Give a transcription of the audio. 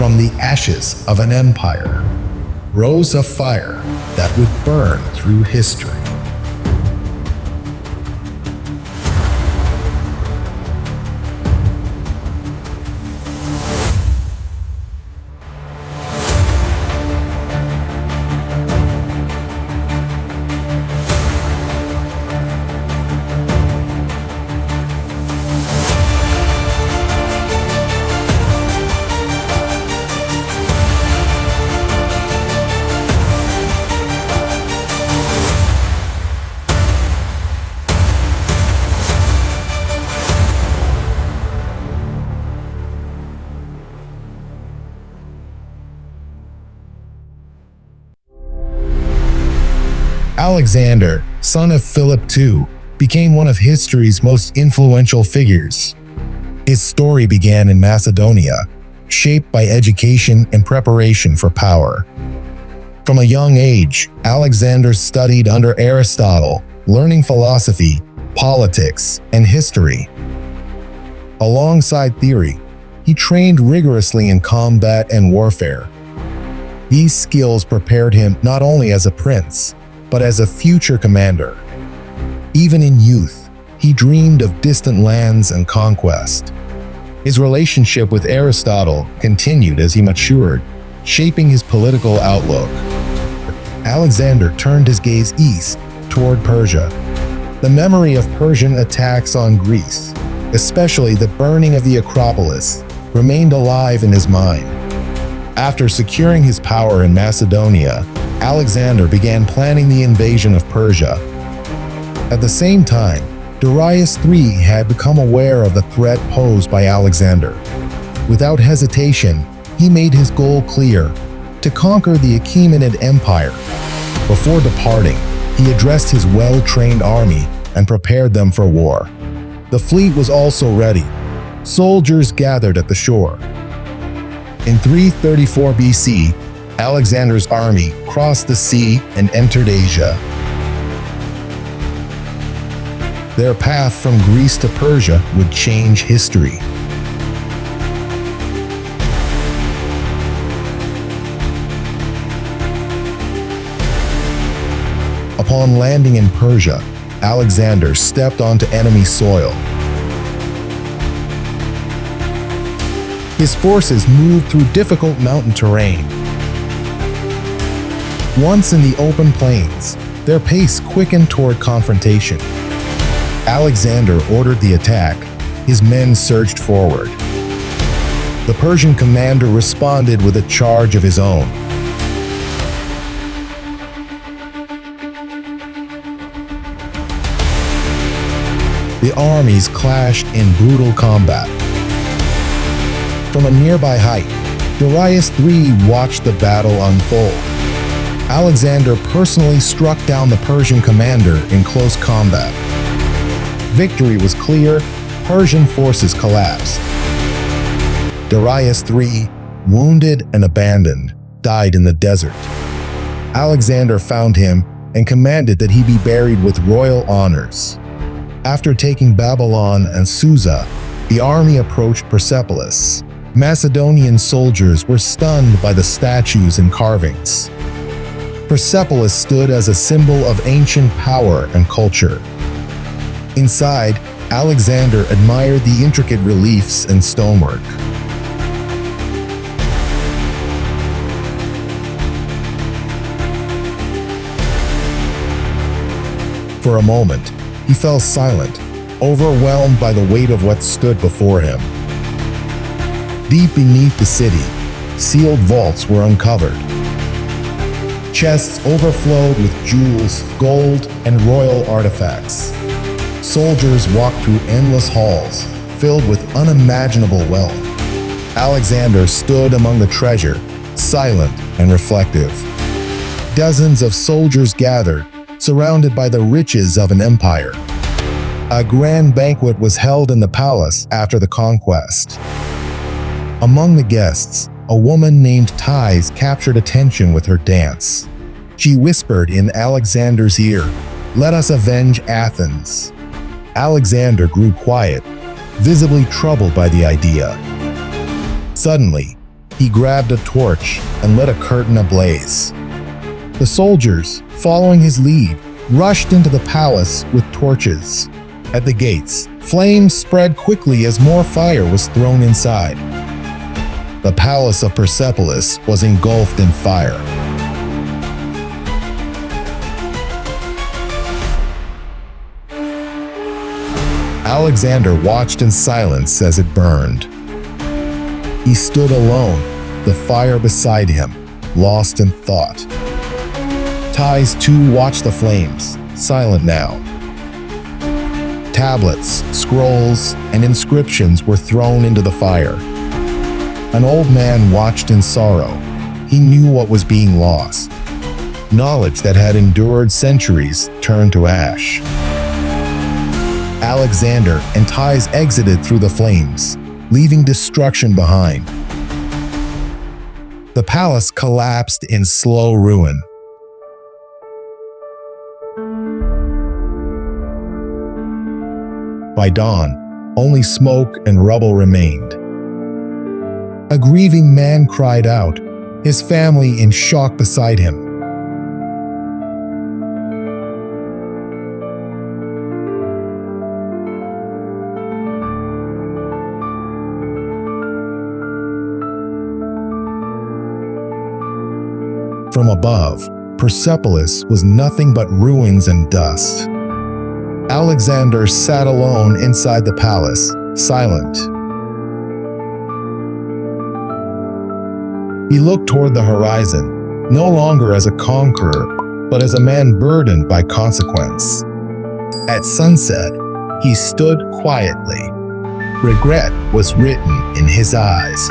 From the ashes of an empire rose a fire that would burn through history. Alexander, son of Philip II, became one of history's most influential figures. His story began in Macedonia, shaped by education and preparation for power. From a young age, Alexander studied under Aristotle, learning philosophy, politics, and history. Alongside theory, he trained rigorously in combat and warfare. These skills prepared him not only as a prince, but as a future commander. Even in youth, he dreamed of distant lands and conquest. His relationship with Aristotle continued as he matured, shaping his political outlook. Alexander turned his gaze east toward Persia. The memory of Persian attacks on Greece, especially the burning of the Acropolis, remained alive in his mind. After securing his power in Macedonia, Alexander began planning the invasion of Persia. At the same time, Darius III had become aware of the threat posed by Alexander. Without hesitation, he made his goal clear: to conquer the Achaemenid Empire. Before departing, he addressed his well-trained army and prepared them for war. The fleet was also ready. Soldiers gathered at the shore. In 334 BC, Alexander's army crossed the sea and entered Asia. Their path from Greece to Persia would change history. Upon landing in Persia, Alexander stepped onto enemy soil. His forces moved through difficult mountain terrain. Once in the open plains, their pace quickened toward confrontation. Alexander ordered the attack. His men surged forward. The Persian commander responded with a charge of his own. The armies clashed in brutal combat. From a nearby height, Darius III watched the battle unfold. Alexander personally struck down the Persian commander in close combat. Victory was clear. Persian forces collapsed. Darius III, wounded and abandoned, died in the desert. Alexander found him and commanded that he be buried with royal honors. After taking Babylon and Susa, the army approached Persepolis. Macedonian soldiers were stunned by the statues and carvings. Persepolis stood as a symbol of ancient power and culture. Inside, Alexander admired the intricate reliefs and stonework. For a moment, he fell silent, overwhelmed by the weight of what stood before him. Deep beneath the city, sealed vaults were uncovered. Chests overflowed with jewels, gold, and royal artifacts. Soldiers walked through endless halls, filled with unimaginable wealth. Alexander stood among the treasure, silent and reflective. Dozens of soldiers gathered, surrounded by the riches of an empire. A grand banquet was held in the palace after the conquest. Among the guests, a woman named Thais captured attention with her dance. She whispered in Alexander's ear, "Let us avenge Athens." Alexander grew quiet, visibly troubled by the idea. Suddenly, He grabbed a torch and lit a curtain ablaze. The soldiers, following his lead, rushed into the palace with torches. At the gates, flames spread quickly as more fire was thrown inside. The palace of Persepolis was engulfed in fire. Alexander watched in silence as it burned. He stood alone, the fire beside him, lost in thought. Tais too watched the flames, silent now. Tablets, scrolls, and inscriptions were thrown into the fire. An old man watched in sorrow. He knew what was being lost. Knowledge that had endured centuries turned to ash. Alexander and Tais exited through the flames, leaving destruction behind. The palace collapsed in slow ruin. By dawn, only smoke and rubble remained. A grieving man cried out, his family in shock beside him. From above, Persepolis was nothing but ruins and dust. Alexander sat alone inside the palace, silent. He looked toward the horizon, no longer as a conqueror, but as a man burdened by consequence. At sunset, he stood quietly. Regret was written in his eyes.